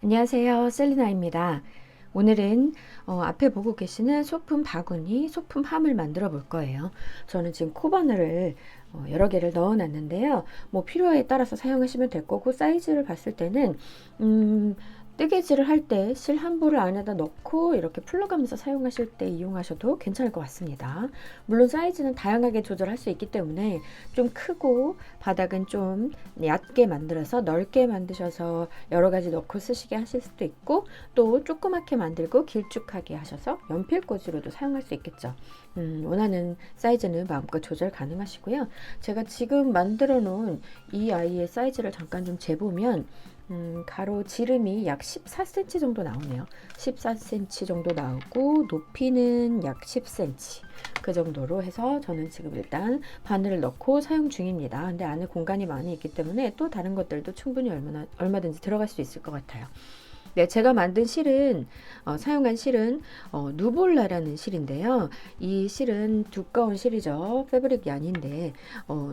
안녕하세요, 셀리나입니다. 오늘은 앞에 보고 계시는 소품 바구니, 소품 함을 만들어 볼 거예요. 저는 지금 코바늘을 여러 개를 넣어 놨는데요. 뭐 필요에 따라서 사용하시면 될 거고, 사이즈를 봤을 때는 뜨개질을 할 때 실 한 부를 안에다 넣고 이렇게 풀러가면서 사용하실 때 이용하셔도 괜찮을 것 같습니다. 물론 사이즈는 다양하게 조절할 수 있기 때문에 좀 크고 바닥은 좀 얕게 만들어서 넓게 만드셔서 여러 가지 넣고 쓰시게 하실 수도 있고, 또 조그맣게 만들고 길쭉하게 하셔서 연필꽂이로도 사용할 수 있겠죠. 원하는 사이즈는 마음껏 조절 가능하시고요. 제가 지금 만들어 놓은 이 아이의 사이즈를 잠깐 좀 재보면 가로 지름이 약 14cm 정도 나오네요. 14cm 정도 나오고 높이는 약 10cm 그 정도로 해서 저는 지금 일단 바늘을 넣고 사용 중입니다. 근데 안에 공간이 많이 있기 때문에 또 다른 것들도 충분히 얼마든지 들어갈 수 있을 것 같아요. 네, 제가 만든 실은 사용한 실은 누볼라라는 실인데요. 이 실은 두꺼운 실이죠. 패브릭이 아닌데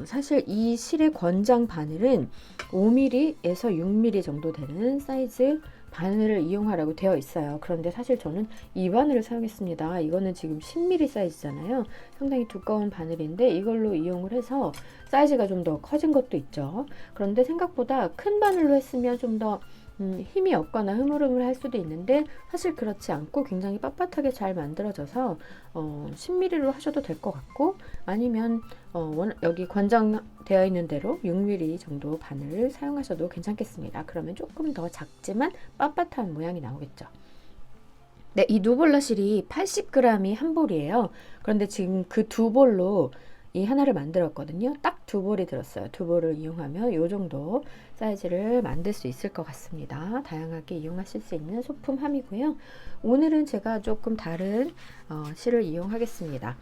사실 이 실의 권장 바늘은 5mm에서 6mm 정도 되는 사이즈 바늘을 이용하라고 되어 있어요. 그런데 사실 저는 이 바늘을 사용했습니다. 이거는 지금 10mm 사이즈잖아요. 상당히 두꺼운 바늘인데 이걸로 이용을 해서 사이즈가 좀 더 커진 것도 있죠. 그런데 생각보다 큰 바늘로 했으면 좀더 힘이 없거나 흐물흐물할 수도 있는데 사실 그렇지 않고 굉장히 빳빳하게 잘 만들어져서 10mm로 하셔도 될 것 같고, 아니면 여기 권장되어 있는 대로 6mm 정도 바늘을 사용하셔도 괜찮겠습니다. 그러면 조금 더 작지만 빳빳한 모양이 나오겠죠. 네, 이 누볼라 실이 80g이 한 볼이에요. 그런데 지금 그 두 볼로 이 하나를 만들었거든요. 딱 두 볼이 들었어요. 두 볼을 이용하면 이 정도 사이즈를 만들 수 있을 것 같습니다. 다양하게 이용하실 수 있는 소품함이고요. 오늘은 제가 조금 다른 실을 이용하겠습니다.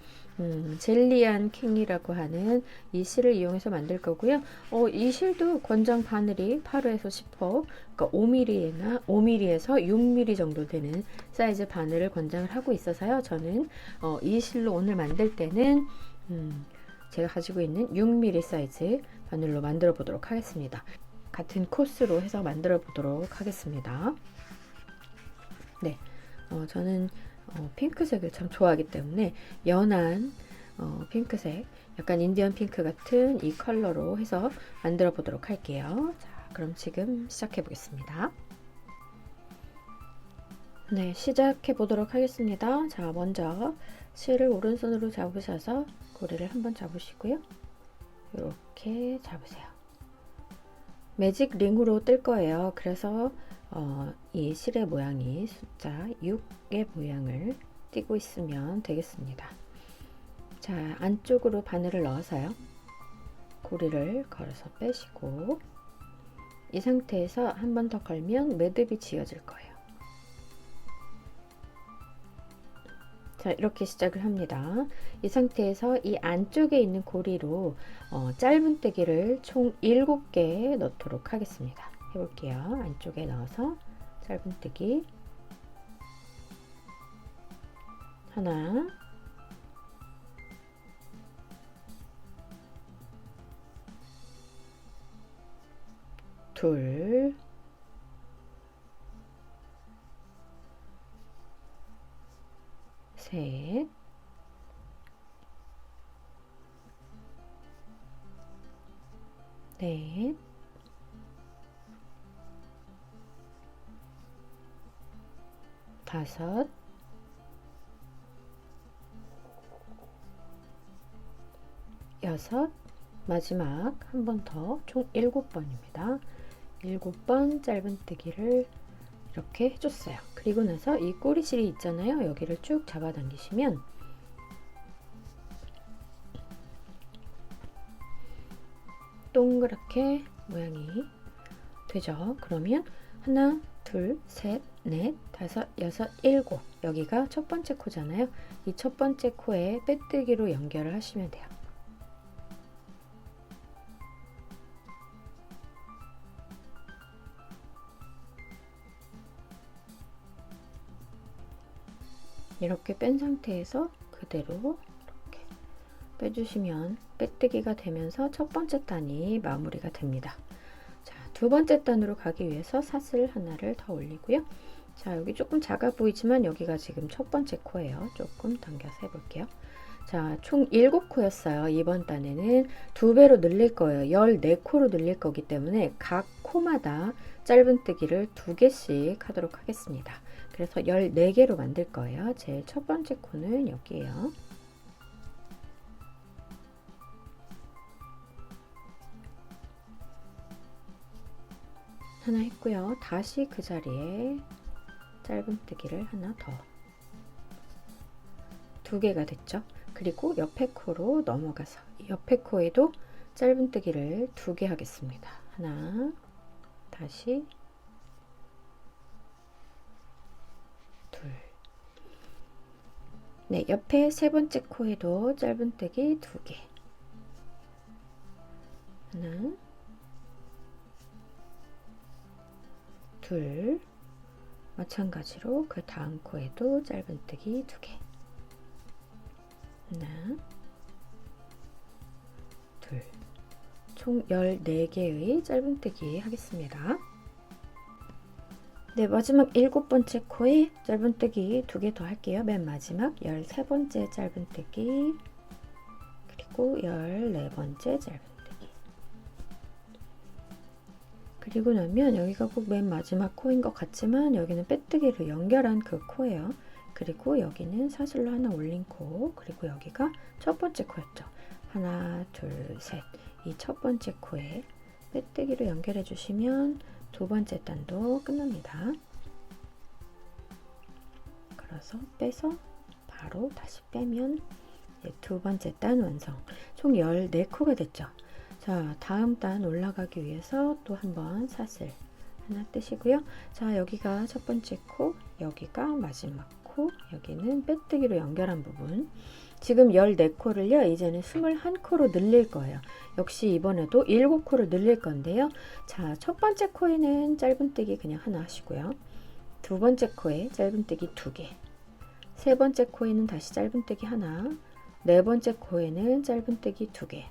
젤리안 킹이라고 하는 이 실을 이용해서 만들 거고요. 이 실도 권장 바늘이 8호에서 10호, 그러니까 5mm에서 6mm 정도 되는 사이즈 바늘을 권장을 하고 있어서요. 저는 이 실로 오늘 만들 때는 제가 가지고 있는 6mm 사이즈 바늘로 만들어 보도록 하겠습니다. 같은 코스로 해서 만들어 보도록 하겠습니다. 네, 저는 핑크색을 참 좋아하기 때문에 연한 핑크색, 약간 인디언 핑크 같은 이 컬러로 해서 만들어 보도록 할게요. 자, 그럼 지금 시작해 보겠습니다. 네, 시작해 보도록 하겠습니다. 자, 먼저 실을 오른손으로 잡으셔서 고리를 한번 잡으시고요. 이렇게 잡으세요. 매직 링으로 뜰 거예요. 그래서 이 실의 모양이 숫자 6의 모양을 띄고 있으면 되겠습니다. 자, 안쪽으로 바늘을 넣어서요. 고리를 걸어서 빼시고 이 상태에서 한 번 더 걸면 매듭이 지어질 거예요. 자, 이렇게 시작을 합니다. 이 상태에서 이 안쪽에 있는 고리로 짧은뜨기를 총 7개 넣도록 하겠습니다. 해볼게요. 안쪽에 넣어서 짧은뜨기 하나, 둘, 셋, 넷, 다섯, 여섯, 마지막 한 번 더, 총 7번입니다. 7번 짧은뜨기를 이렇게 해줬어요. 그리고 나서 이 꼬리실이 있잖아요. 여기를 쭉 잡아당기시면 동그랗게 모양이 되죠. 그러면 하나, 둘, 셋, 넷, 다섯, 여섯, 일곱, 여기가 첫 번째 코잖아요. 이 첫 번째 코에 빼뜨기로 연결을 하시면 돼요. 이렇게 뺀 상태에서 그대로 이렇게 빼주시면 빼뜨기가 되면서 첫 번째 단이 마무리가 됩니다. 자, 두 번째 단으로 가기 위해서 사슬 하나를 더 올리고요. 자, 여기 조금 작아 보이지만 여기가 지금 첫 번째 코예요. 조금 당겨서 해볼게요. 자, 총 7코였어요. 이번 단에는 2배로 늘릴 거예요. 14코로 늘릴 거기 때문에 각 코마다 짧은뜨기를 2개씩 하도록 하겠습니다. 그래서 14개로 만들 거예요. 제일 첫 번째 코는 여기에요. 하나 했고요. 다시 그 자리에 짧은뜨기를 하나 더. 2개가 됐죠. 그리고 옆에 코로 넘어가서 옆에 코에도 짧은뜨기를 2개 하겠습니다. 하나, 다시 둘. 네, 옆에 세 번째 코에도 짧은뜨기 2개. 하나, 둘. 마찬가지로 그 다음 코에도 짧은뜨기 2개. 하나, 둘. 총 14개의 짧은뜨기 하겠습니다. 네, 마지막 7번째 코에 짧은뜨기 2개 더 할게요. 맨 마지막 13번째 짧은뜨기, 그리고 14번째 짧은뜨기. 그리고 나면 여기가 꼭 맨 마지막 코인 것 같지만 여기는 빼뜨기로 연결한 그 코예요. 그리고 여기는 사슬로 하나 올린 코, 그리고 여기가 첫 번째 코였죠. 하나, 둘, 셋. 이 첫 번째 코에 빼뜨기로 연결해 주시면 두 번째 단도 끝납니다. 그래서 빼서 바로 다시 빼면 두 번째 단 완성. 총 14코가 됐죠. 자, 다음 단 올라가기 위해서 또 한번 사슬 하나 뜨시고요. 자, 여기가 첫 번째 코, 여기가 마지막 코, 여기는 빼뜨기로 연결한 부분. 지금 14코를요, 이제는 21코로 늘릴 거예요. 역시 이번에도 7코를 늘릴 건데요. 자, 첫 번째 코에는 짧은뜨기 그냥 하나 하시고요. 두 번째 코에 짧은뜨기 2개. 세 번째 코에는 다시 짧은뜨기 하나. 네 번째 코에는 짧은뜨기 2개.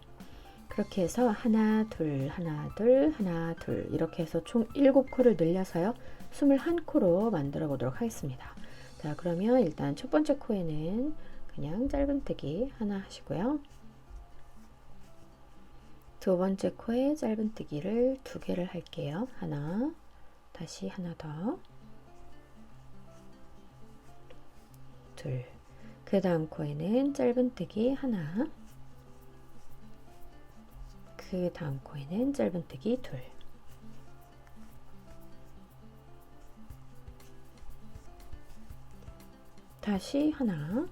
그렇게 해서 하나, 둘, 하나, 둘, 하나, 둘. 이렇게 해서 총 7코를 늘려서요, 21코로 만들어 보도록 하겠습니다. 자, 그러면 일단 첫 번째 코에는 그냥 짧은뜨기 하나 하시고요. 두 번째 코에 짧은뜨기를 2개를 할게요. 하나, 다시 하나 더, 둘. 그 다음 코에는 짧은뜨기 하나, 그 다음 코에는 짧은뜨기 둘. 다시 하나.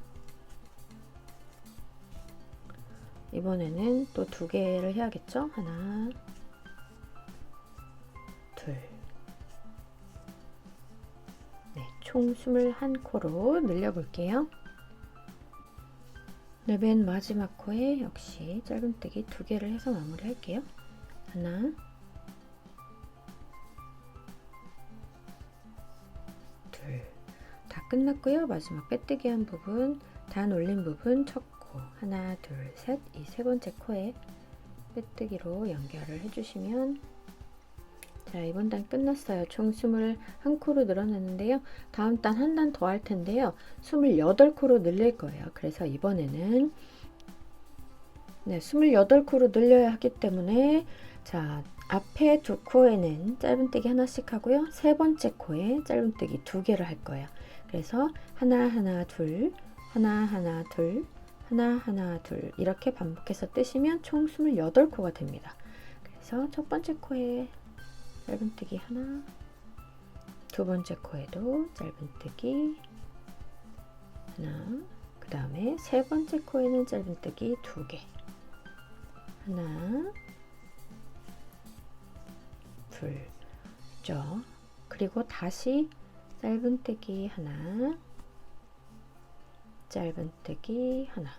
이번에는 또 2개를 해야겠죠? 하나, 둘. 네, 총 21코로 늘려볼게요. 네, 맨 마지막 코에 역시 짧은뜨기 2개를 해서 마무리 할게요. 하나, 둘. 다 끝났고요. 마지막 빼뜨기 한 부분, 단 올린 부분 첫 코, 하나, 둘, 셋. 이 세 번째 코에 빼뜨기로 연결을 해주시면, 자, 이번 단 끝났어요. 총 21코로 늘어났는데요. 다음 단 한 단 더 할 텐데요. 28코로 늘릴 거예요. 그래서 이번에는 28코로 늘려야 하기 때문에, 자, 앞에 두 코에는 짧은뜨기 하나씩 하고요. 세 번째 코에 짧은뜨기 2개를 할 거예요. 그래서 하나, 하나, 둘, 하나, 하나, 둘, 하나, 하나, 둘 이렇게 반복해서 뜨시면 총 28코가 됩니다. 그래서 첫 번째 코에 짧은뜨기 하나, 두 번째 코에도 짧은뜨기 하나, 그 다음에 세 번째 코에는 짧은뜨기 2개, 하나, 둘, 죠. 그리고 다시 짧은뜨기 하나, 짧은뜨기 하나,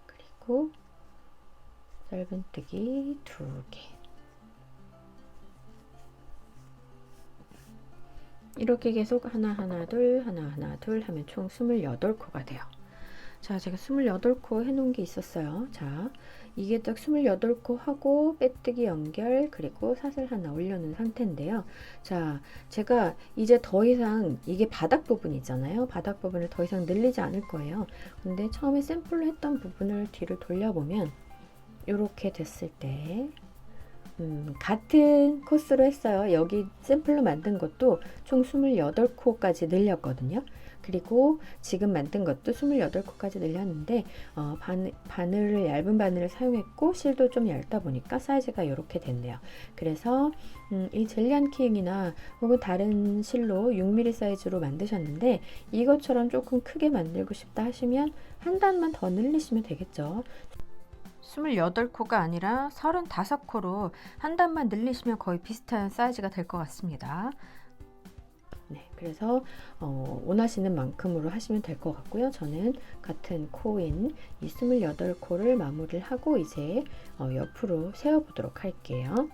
그리고 짧은뜨기 2개. 이렇게 계속 하나, 하나, 둘, 하나, 하나, 둘 하면 총 28코가 돼요. 자, 제가 28코 해놓은 게 있었어요. 자, 이게 딱 28코 하고 빼뜨기 연결 그리고 사슬 하나 올려놓은 상태인데요. 자, 제가 이제 더 이상 이게 바닥 부분이잖아요. 바닥 부분을 더 이상 늘리지 않을 거예요. 근데 처음에 샘플로 했던 부분을 뒤를 돌려보면 이렇게 됐을 때 같은 코스로 했어요. 여기 샘플로 만든 것도 총 28코까지 늘렸거든요. 그리고 지금 만든 것도 28코까지 늘렸는데 바늘을 얇은 바늘을 사용했고 실도 좀 얇다 보니까 사이즈가 이렇게 됐네요. 그래서 이 젤리안 키잉이나 혹은 다른 실로 6mm 사이즈로 만드셨는데 이것처럼 조금 크게 만들고 싶다 하시면 한 단만 더 늘리시면 되겠죠. 28코가 아니라 35코로 한 단만 늘리시면 거의 비슷한 사이즈가 될 것 같습니다. 네, 그래서 원하시는 만큼으로 하시면 될 것 같고요. 저는 같은 코인 이 28코를 마무리를 하고 이제 옆으로 세워보도록 할게요.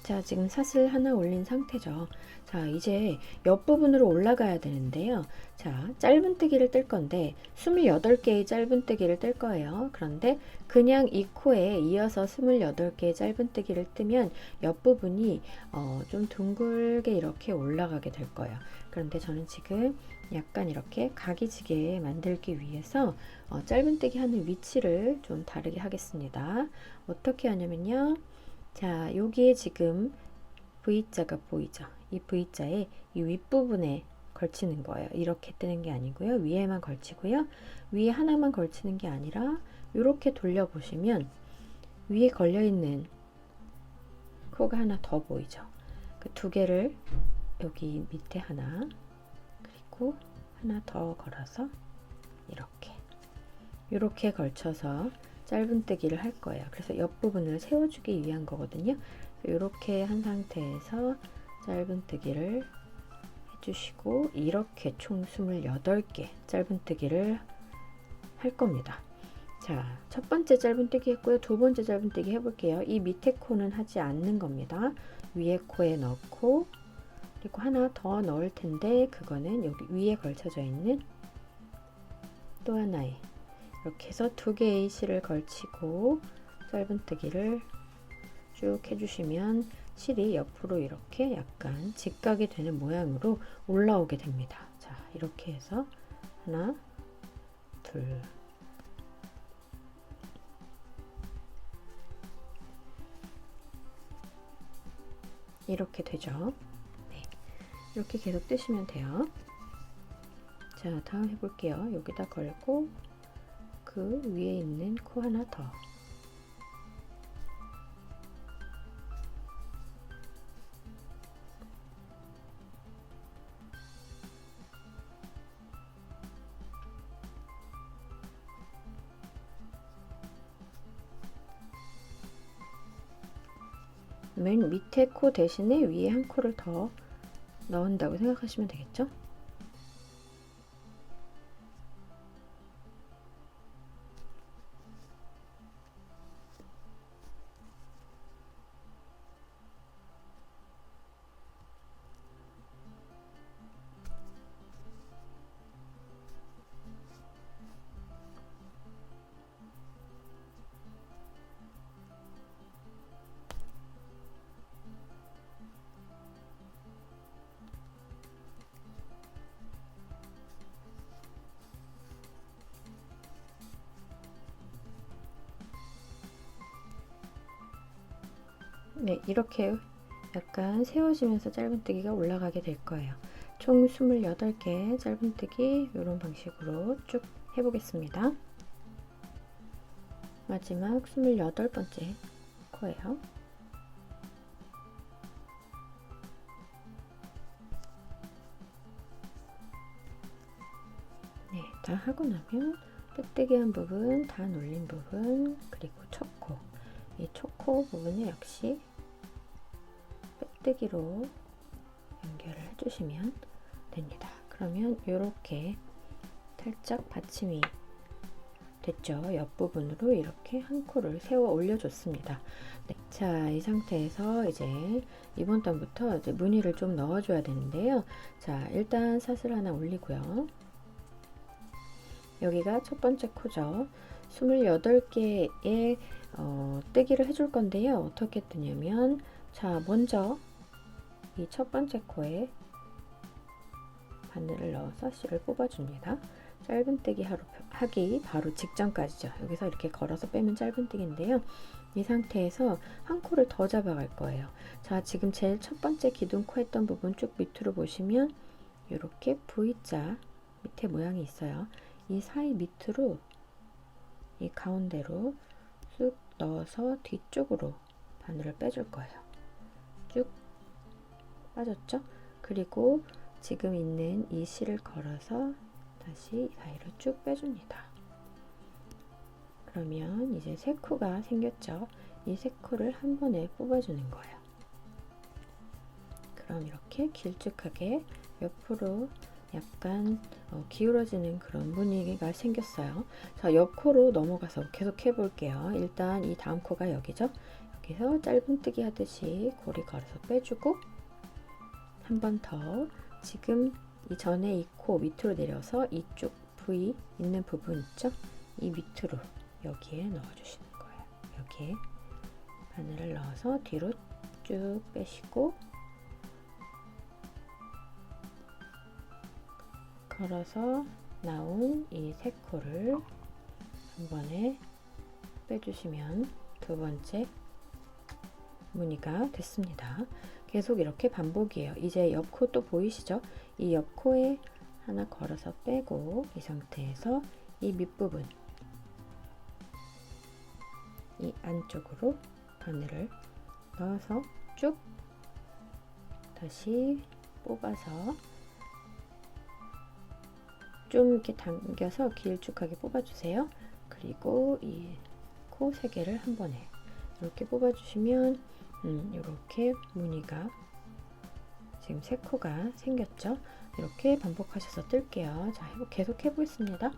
자, 지금 사슬 하나 올린 상태죠. 자, 이제 옆부분으로 올라가야 되는데요. 자, 짧은뜨기를 뜰 건데 28개의 짧은뜨기를 뜰 거예요. 그런데 그냥 이 코에 이어서 28개의 짧은뜨기를 뜨면 옆부분이 좀 둥글게 이렇게 올라가게 될 거예요. 그런데 저는 지금 약간 이렇게 각이지게 만들기 위해서 짧은뜨기 하는 위치를 좀 다르게 하겠습니다. 어떻게 하냐면요. 자, 여기에 지금 V자가 보이죠? 이 V자에 이 윗부분에 걸치는 거예요. 이렇게 뜨는 게 아니고요. 위에만 걸치고요. 위에 하나만 걸치는 게 아니라 이렇게 돌려보시면 위에 걸려있는 코가 하나 더 보이죠? 그 두 개를 여기 밑에 하나 그리고 하나 더 걸어서 이렇게 걸쳐서 짧은뜨기를 할 거예요. 그래서 옆부분을 세워주기 위한 거거든요. 이렇게 한 상태에서 짧은뜨기를 해주시고 이렇게 총 28개 짧은뜨기를 할 겁니다. 자, 첫 번째 짧은뜨기 했고요. 두 번째 짧은뜨기 해볼게요. 이 밑에 코는 하지 않는 겁니다. 위에 코에 넣고 그리고 하나 더 넣을 텐데 그거는 여기 위에 걸쳐져 있는 또 하나의 이렇게 해서 두 개의 실을 걸치고 짧은뜨기를 쭉 해주시면 실이 옆으로 이렇게 약간 직각이 되는 모양으로 올라오게 됩니다. 자, 이렇게 해서 하나, 둘, 이렇게 되죠. 네, 이렇게 계속 뜨시면 돼요. 자, 다음 해볼게요. 여기다 걸고 그 위에 있는 코 하나 더. 맨 밑에 코 대신에 위에 한 코를 더 넣은다고 생각하시면 되겠죠? 네, 이렇게 약간 세워지면서 짧은뜨기가 올라가게 될 거예요. 총 28개 짧은뜨기 이런 방식으로 쭉 해보겠습니다. 마지막 28번째 코예요. 네, 다 하고 나면 빼뜨기 한 부분, 다 눌린 부분, 그리고 첫 코. 이 첫 코 부분을 역시 빼뜨기로 연결을 해주시면 됩니다. 그러면 이렇게 살짝 받침이 됐죠. 옆부분으로 이렇게 한 코를 세워 올려줬습니다. 네, 자, 이 상태에서 이제 이번 단부터 이제 무늬를 좀 넣어줘야 되는데요. 자, 일단 사슬 하나 올리고요. 여기가 첫 번째 코죠. 28개의 뜨기를 해줄 건데요. 어떻게 뜨냐면, 자, 먼저 이 첫 번째 코에 바늘을 넣어서 실을 뽑아줍니다. 짧은뜨기 하기 바로 직전까지죠. 여기서 이렇게 걸어서 빼면 짧은뜨기인데요. 이 상태에서 한 코를 더 잡아갈 거예요. 자, 지금 제일 첫 번째 기둥코 했던 부분 쭉 밑으로 보시면 이렇게 V자 밑에 모양이 있어요. 이 사이 밑으로 이 가운데로 쑥 넣어서 뒤쪽으로 바늘을 빼줄 거예요. 쭉 빠졌죠? 그리고 지금 있는 이 실을 걸어서 다시 사이로 쭉 빼줍니다. 그러면 이제 세 코가 생겼죠? 이 세 코를 한 번에 뽑아주는 거예요. 그럼 이렇게 길쭉하게 옆으로 약간 기울어지는 그런 무늬가 생겼어요. 자, 옆 코로 넘어가서 계속 해볼게요. 일단 이 다음 코가 여기죠? 여기서 짧은뜨기 하듯이 고리 걸어서 빼주고 한 번 더 지금 이전에 이 코 밑으로 내려서 이쪽 V 있는 부분 있죠? 이 밑으로 여기에 넣어주시는 거예요. 여기에 바늘을 넣어서 뒤로 쭉 빼시고 걸어서 나온 이 세 코를 한 번에 빼주시면 두 번째 무늬가 됐습니다. 계속 이렇게 반복이에요. 이제 옆 코 또 보이시죠? 이 옆 코에 하나 걸어서 빼고 이 상태에서 이 밑부분 이 안쪽으로 바늘을 넣어서 쭉 다시 뽑아서 좀 이렇게 당겨서 길쭉하게 뽑아주세요. 그리고 이 코 3개를 한 번에 이렇게 뽑아주시면 이렇게 무늬가 지금 3코가 생겼죠. 이렇게 반복하셔서 뜰게요. 자, 계속 해보겠습니다.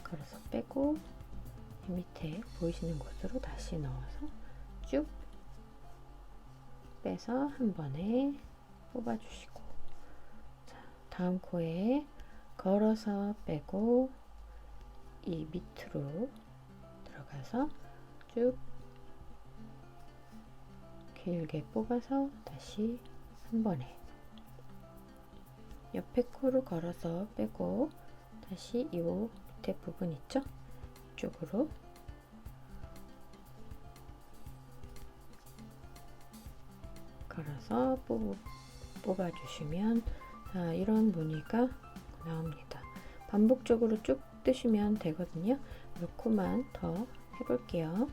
걸어서 빼고 밑에 보이시는 곳으로 다시 넣어서 쭉 빼서 한 번에 뽑아주시고, 자, 다음 코에 걸어서 빼고 이 밑으로 들어가서 쭉 길게 뽑아서 다시 한 번에 옆에 코를 걸어서 빼고 다시 이 밑에 부분 있죠? 이쪽으로 걸어서 뽑아주시면 자, 이런 무늬가 나옵니다. 반복적으로 쭉 뜨시면 되거든요. 이 코만 더 해볼게요.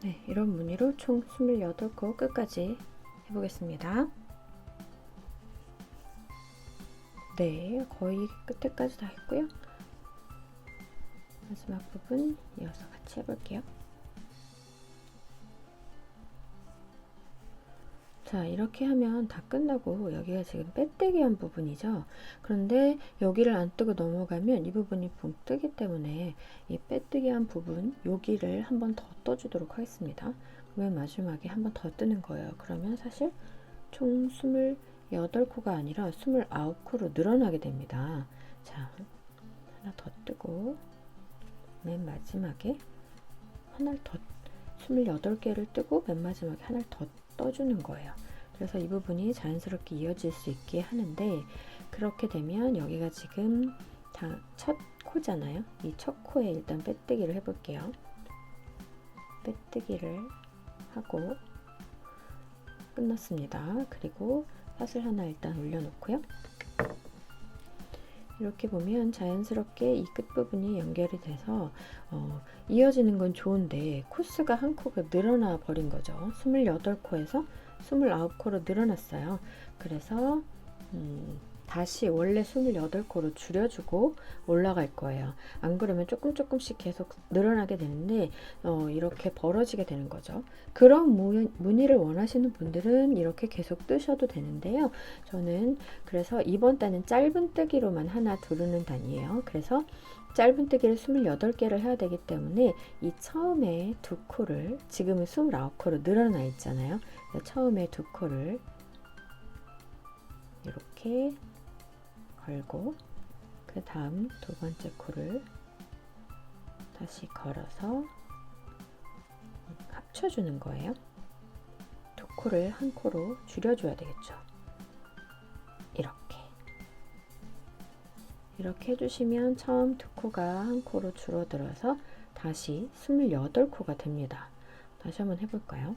네, 이런 무늬로 총 28코 끝까지 해보겠습니다. 네, 거의 끝에까지 다 했고요. 마지막 부분 이어서 같이 해볼게요. 자, 이렇게 하면 다 끝나고 여기가 지금 빼뜨기 한 부분이죠. 그런데 여기를 안 뜨고 넘어가면 이 부분이 붕 뜨기 때문에 이 빼뜨기 한 부분 여기를 한 번 더 떠주도록 하겠습니다. 그러면 마지막에 한 번 더 뜨는 거예요. 그러면 사실 총 28코가 아니라 29코로 늘어나게 됩니다. 자, 하나 더 뜨고 맨 마지막에 하나를 더 28개를 뜨고 맨 마지막에 하나를 더 떠주는 거예요. 그래서 이 부분이 자연스럽게 이어질 수 있게 하는데, 그렇게 되면 여기가 지금 다 첫 코잖아요. 이 첫 코에 일단 빼뜨기를 해볼게요. 빼뜨기를 하고 끝났습니다. 그리고 팥을 하나 일단 올려놓고요. 이렇게 보면 자연스럽게 이 끝부분이 연결이 돼서 이어지는 건 좋은데 코스가 한 코가 늘어나 버린 거죠. 28코에서 29코로 늘어났어요. 그래서 다시 원래 28코로 줄여주고 올라갈 거예요. 안 그러면 조금씩 계속 늘어나게 되는데 이렇게 벌어지게 되는 거죠. 그런 무늬를 원하시는 분들은 이렇게 계속 뜨셔도 되는데요. 저는 그래서 이번 단은 짧은뜨기로만 하나 두르는 단이에요. 그래서 짧은뜨기를 28개를 해야 되기 때문에 이 처음에 두 코를, 지금은 29코로 늘어나 있잖아요. 처음에 두 코를 이렇게 걸고 그 다음 두 번째 코를 다시 걸어서 합쳐주는 거예요. 두 코를 한 코로 줄여줘야 되겠죠. 이렇게 해주시면 처음 두 코가 한 코로 줄어들어서 다시 28코가 됩니다. 다시 한번 해볼까요?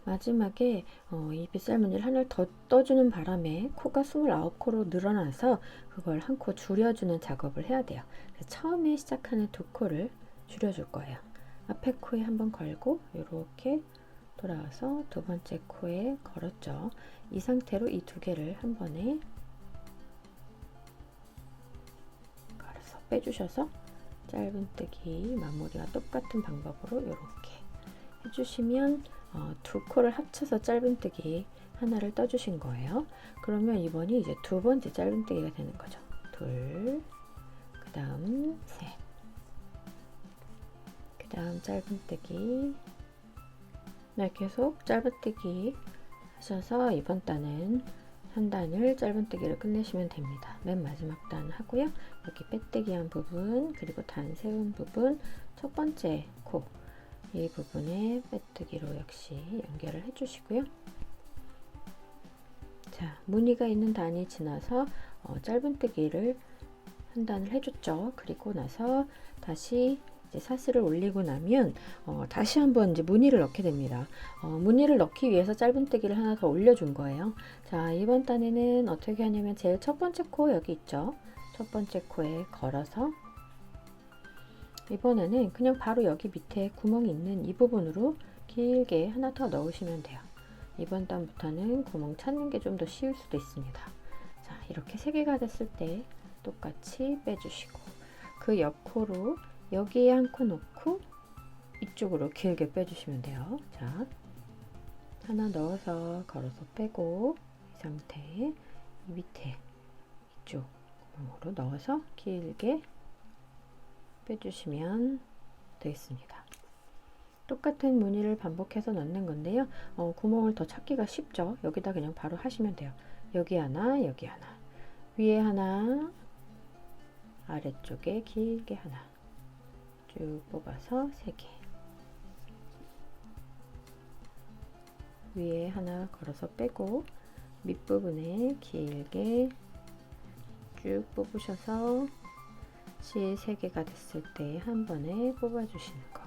마지막에 이 빗살무늬를 하나를 더 떠주는 바람에 코가 29코로 늘어나서 그걸 한 코 줄여주는 작업을 해야 돼요. 처음에 시작하는 두 코를 줄여줄 거예요. 앞에 코에 한번 걸고 이렇게 돌아와서 두 번째 코에 걸었죠. 이 상태로 이 두 개를 한 번에 걸어서 빼주셔서 짧은뜨기 마무리와 똑같은 방법으로 이렇게 해주시면 두 코를 합쳐서 짧은뜨기 하나를 떠주신 거예요. 그러면 이번이 이제 두 번째 짧은뜨기가 되는 거죠. 둘, 그 다음 셋, 그 다음 짧은뜨기. 네, 계속 짧은뜨기 하셔서 이번 단은 한 단을 짧은뜨기를 끝내시면 됩니다. 맨 마지막 단 하고요. 여기 빼뜨기 한 부분, 그리고 단 세운 부분, 첫 번째 코 이 부분에 빼뜨기로 역시 연결을 해주시고요. 자, 무늬가 있는 단이 지나서 짧은뜨기를 한 단을 해줬죠. 그리고 나서 다시 이제 사슬을 올리고 나면 다시 한번 이제 무늬를 넣게 됩니다. 무늬를 넣기 위해서 짧은뜨기를 하나 더 올려준 거예요. 자, 이번 단에는 어떻게 하냐면 제일 첫 번째 코 여기 있죠. 첫 번째 코에 걸어서 이번에는 그냥 바로 여기 밑에 구멍이 있는 이 부분으로 길게 하나 더 넣으시면 돼요. 이번 단부터는 구멍 찾는 게 좀 더 쉬울 수도 있습니다. 자, 이렇게 3개가 됐을 때 똑같이 빼주시고 그 옆코로 여기에 한 코 놓고 이쪽으로 길게 빼주시면 돼요. 자, 하나 넣어서 걸어서 빼고 이 상태 이 밑에 이쪽 구멍으로 넣어서 길게 빼주시면 되겠습니다. 똑같은 무늬를 반복해서 넣는 건데요. 구멍을 더 찾기가 쉽죠. 여기다 그냥 바로 하시면 돼요. 여기 하나, 여기 하나, 위에 하나, 아래쪽에 길게 하나 쭉 뽑아서 3개, 위에 하나 걸어서 빼고 밑부분에 길게 쭉 뽑으셔서 실 3개가 됐을 때 한 번에 뽑아주시는 거,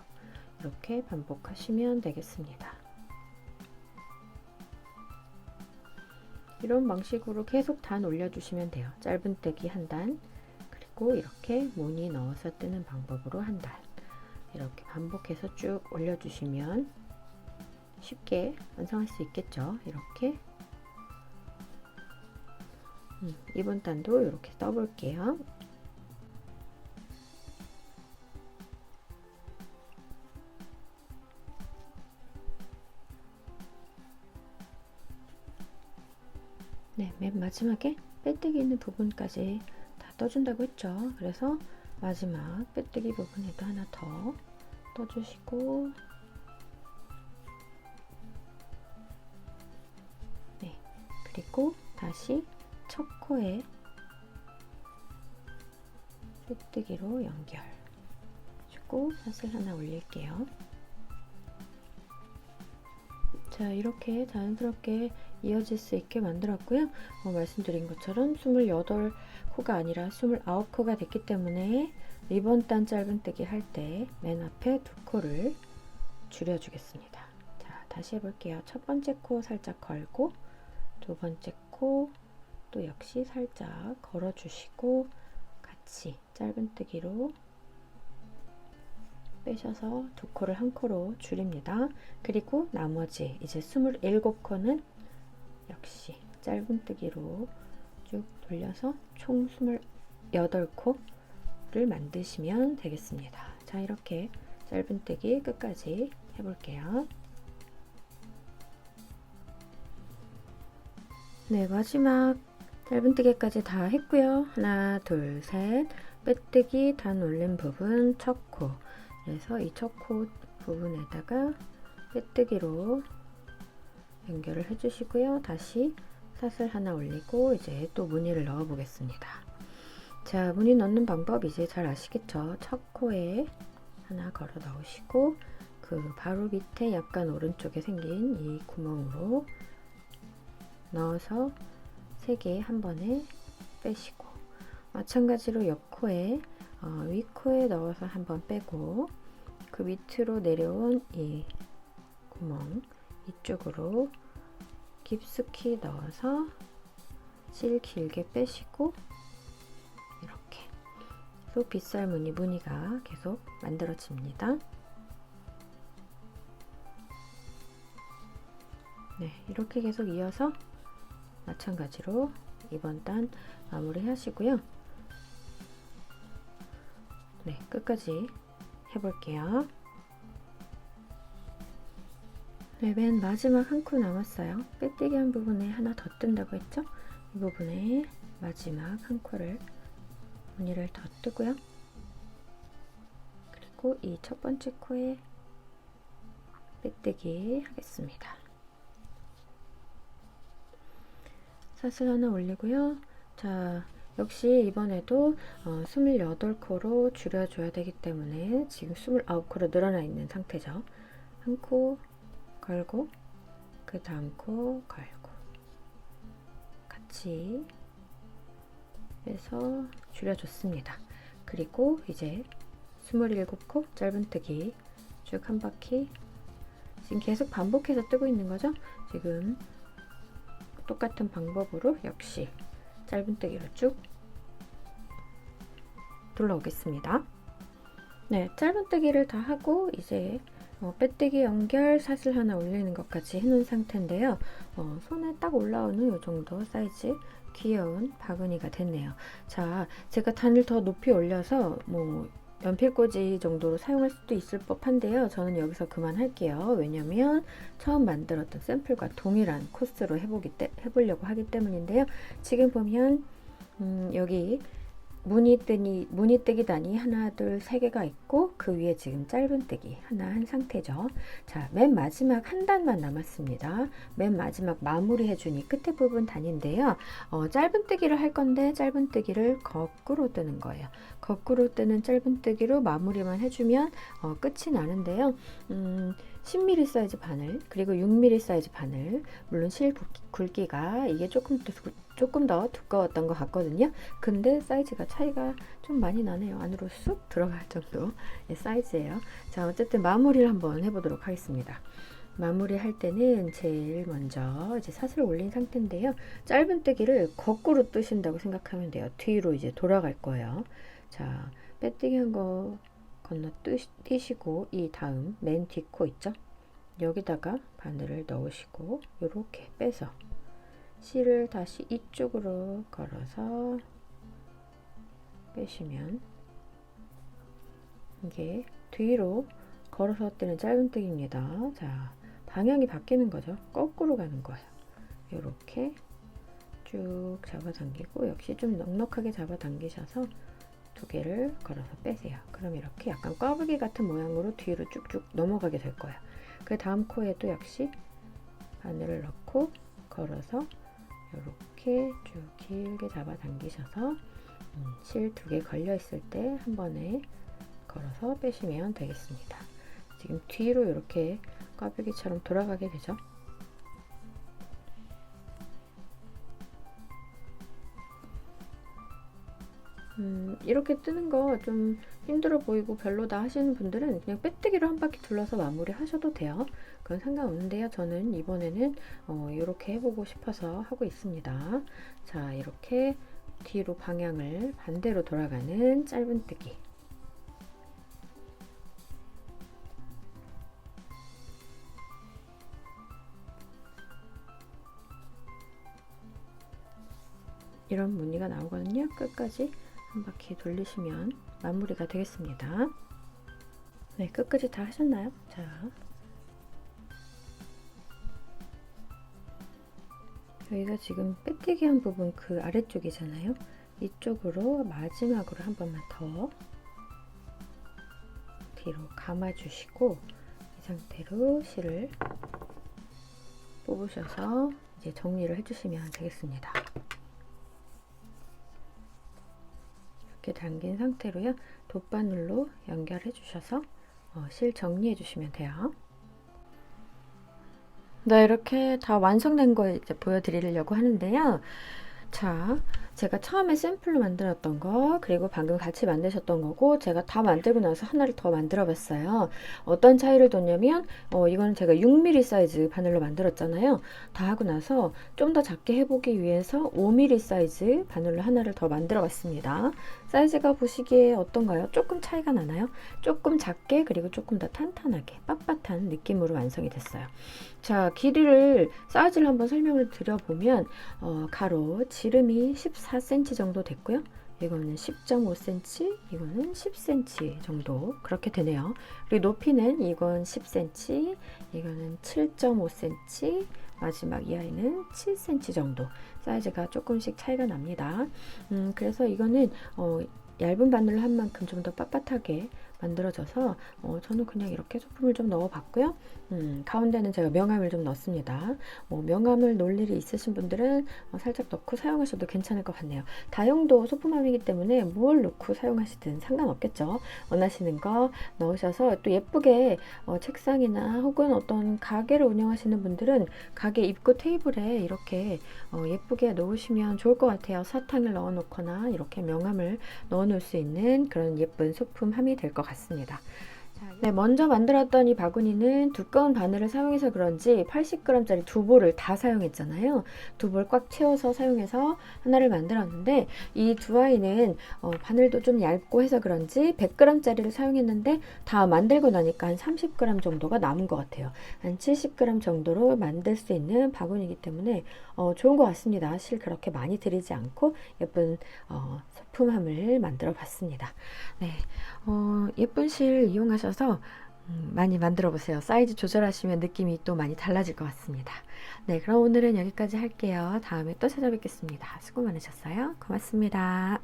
이렇게 반복하시면 되겠습니다. 이런 방식으로 계속 단 올려주시면 돼요. 짧은뜨기 한 단, 그리고 이렇게 무늬 넣어서 뜨는 방법으로 한 단, 이렇게 반복해서 쭉 올려주시면 쉽게 완성할 수 있겠죠. 이렇게 이번 단도 이렇게 떠볼게요. 네, 맨 마지막에 빼뜨기 있는 부분까지 다 떠준다고 했죠. 그래서 마지막 빼뜨기 부분에도 하나 더 떠주시고, 네, 그리고 다시 첫 코에 빼뜨기로 연결 주고 사슬 하나 올릴게요. 자, 이렇게 자연스럽게 이어질 수 있게 만들었고요. 말씀드린 것처럼 28코가 아니라 29코가 됐기 때문에 이번 단 짧은뜨기 할 때 맨 앞에 두 코를 줄여주겠습니다. 자, 다시 해볼게요. 첫 번째 코 살짝 걸고 두 번째 코 또 역시 살짝 걸어주시고 같이 짧은뜨기로 빼셔서 두 코를 한 코로 줄입니다. 그리고 나머지 이제 27코는 역시 짧은뜨기로 쭉 돌려서 총 28코를 만드시면 되겠습니다. 자, 이렇게 짧은뜨기 끝까지 해볼게요. 네, 마지막 짧은뜨기까지 다 했고요. 하나, 둘, 셋. 빼뜨기 단 올린 부분 첫 코. 그래서 이 첫 코 부분에다가 빼뜨기로 연결을 해주시고요. 다시 사슬 하나 올리고 이제 또 무늬를 넣어 보겠습니다. 자, 무늬 넣는 방법 이제 잘 아시겠죠? 첫 코에 하나 걸어 넣으시고 그 바로 밑에 약간 오른쪽에 생긴 이 구멍으로 넣어서 3개 한 번에 빼시고 마찬가지로 옆코에 윗코에 넣어서 한번 빼고 그 밑으로 내려온 이 구멍 이쪽으로 깊숙이 넣어서 실 길게 빼시고 이렇게 계속 빗살 무늬가 계속 만들어집니다. 네, 이렇게 계속 이어서 마찬가지로 이번 단 마무리 하시고요. 네, 끝까지 해볼게요. 네, 맨 마지막 한 코 남았어요. 빼뜨기 한 부분에 하나 더 뜬다고 했죠? 이 부분에 마지막 한 코를 무늬를 더 뜨고요. 그리고 이 첫 번째 코에 빼뜨기 하겠습니다. 사슬 하나 올리고요. 자, 역시 이번에도 28코로 줄여줘야 되기 때문에 지금 29코로 늘어나 있는 상태죠. 한 코 걸고 그 다음 코 걸고 같이 빼서 줄여줬습니다. 그리고 이제 27코 짧은뜨기 쭉 한 바퀴 지금 계속 반복해서 뜨고 있는 거죠. 지금 똑같은 방법으로 역시 짧은뜨기로 쭉 둘러오겠습니다. 네, 짧은뜨기를 다 하고 이제 빼뜨기 연결 사슬 하나 올리는 것까지 해놓은 상태인데요. 손에 딱 올라오는 이 정도 사이즈 귀여운 바구니가 됐네요. 자, 제가 단을 더 높이 올려서 뭐 연필꽂이 정도로 사용할 수도 있을 법한데요. 저는 여기서 그만할게요. 왜냐면 처음 만들었던 샘플과 동일한 코스로 해보려고 하기 때문인데요. 지금 보면 여기 무늬뜨기 단이 하나, 둘, 세 개가 있고 그 위에 지금 짧은뜨기 하나 한 상태죠. 자, 맨 마지막 한 단만 남았습니다. 맨 마지막 마무리 해주니 끝에 부분 단인데요. 짧은뜨기를 할 건데 짧은뜨기를 거꾸로 뜨는 거예요. 거꾸로 뜨는 짧은뜨기로 마무리만 해주면 끝이 나는데요. 10mm 사이즈 바늘 그리고 6mm 사이즈 바늘 물론 실 굵기가 이게 조금 더 두꺼웠던 것 같거든요. 근데 사이즈가 차이가 좀 많이 나네요. 안으로 쑥 들어갈 정도의 사이즈예요. 자, 어쨌든 마무리를 한번 해보도록 하겠습니다. 마무리 할 때는 제일 먼저 이제 사슬을 올린 상태인데요. 짧은뜨기를 거꾸로 뜨신다고 생각하면 돼요. 뒤로 이제 돌아갈 거예요. 자, 빼뜨기 한 거 건너 띄시고 이 다음 맨 뒷코 있죠? 여기다가 바늘을 넣으시고 이렇게 빼서 실을 다시 이쪽으로 걸어서 빼시면 이게 뒤로 걸어서 뜨는 짧은뜨기입니다. 자, 방향이 바뀌는 거죠. 거꾸로 가는 거예요. 이렇게 쭉 잡아당기고 역시 좀 넉넉하게 잡아당기셔서 두 개를 걸어서 빼세요. 그럼 이렇게 약간 꽈배기 같은 모양으로 뒤로 쭉쭉 넘어가게 될 거예요. 그 다음 코에도 역시 바늘을 넣고 걸어서 이렇게 쭉 길게 잡아당기셔서 실 두 개 걸려 있을 때 한 번에 걸어서 빼시면 되겠습니다. 지금 뒤로 이렇게 꽈배기처럼 돌아가게 되죠. 이렇게 뜨는 거 좀 힘들어 보이고 별로다 하시는 분들은 그냥 빼뜨기로 한 바퀴 둘러서 마무리 하셔도 돼요. 그건 상관없는데요. 저는 이번에는 이렇게 해보고 싶어서 하고 있습니다. 자, 이렇게 뒤로 방향을 반대로 돌아가는 짧은뜨기. 이런 무늬가 나오거든요. 끝까지 한 바퀴 돌리시면 마무리가 되겠습니다. 네, 끝까지 다 하셨나요? 자, 여기가 지금 빼뜨기 한 부분 그 아래쪽이잖아요. 이쪽으로 마지막으로 한 번만 더 뒤로 감아주시고 이 상태로 실을 뽑으셔서 이제 정리를 해주시면 되겠습니다. 이렇게 당긴 상태로요. 돗바늘로 연결해 주셔서 실 정리해 주시면 돼요. 네, 이렇게 다 완성된 거 이제 보여드리려고 하는데요. 자, 제가 처음에 샘플로 만들었던 거, 그리고 방금 같이 만드셨던 거고, 제가 다 만들고 나서 하나를 더 만들어 봤어요. 어떤 차이를 뒀냐면, 이거는 제가 6mm 사이즈 바늘로 만들었잖아요. 다 하고 나서 좀 더 작게 해보기 위해서 5mm 사이즈 바늘로 하나를 더 만들어 봤습니다. 사이즈가 보시기에 어떤가요? 조금 차이가 나나요? 조금 작게, 그리고 조금 더 탄탄하게, 빳빳한 느낌으로 완성이 됐어요. 자, 길이를, 사이즈를 한번 설명을 드려보면, 가로, 지름이 14cm 정도 됐고요. 이거는 10.5cm, 이거는 10cm 정도 그렇게 되네요. 그리고 높이는 이건 10cm, 이거는 7.5cm, 마지막 이 아이는 7cm 정도 사이즈가 조금씩 차이가 납니다. 그래서 이거는 얇은 바늘을 한 만큼 좀 더 빳빳하게 만들어져서 저는 그냥 이렇게 소품을 좀 넣어봤고요. 가운데는 제가 명암을 좀 넣습니다. 명암을 놓을 일이 있으신 분들은 살짝 넣고 사용하셔도 괜찮을 것 같네요. 다용도 소품함이기 때문에 뭘 넣고 사용하시든 상관없겠죠. 원하시는 거 넣으셔서 또 예쁘게 책상이나 혹은 어떤 가게를 운영하시는 분들은 가게 입구 테이블에 이렇게 예쁘게 놓으시면 좋을 것 같아요. 사탕을 넣어 놓거나 이렇게 명암을 넣어 놓을 수 있는 그런 예쁜 소품함이 될 것 같습니다. 네, 먼저 만들었던 이 바구니는 두꺼운 바늘을 사용해서 그런지 80g짜리 두 볼을 다 사용했잖아요. 두 볼 꽉 채워서 사용해서 하나를 만들었는데 이 두 아이는 바늘도 좀 얇고 해서 그런지 100g짜리를 사용했는데 다 만들고 나니까 한 30g 정도가 남은 것 같아요. 한 70g 정도로 만들 수 있는 바구니이기 때문에 좋은 것 같습니다. 실 그렇게 많이 들이지 않고 예쁜 소품함을 만들어 봤습니다. 네, 예쁜 실 이용하셔서 많이 만들어 보세요. 사이즈 조절하시면 느낌이 또 많이 달라질 것 같습니다. 네, 그럼 오늘은 여기까지 할게요. 다음에 또 찾아뵙겠습니다. 수고 많으셨어요. 고맙습니다.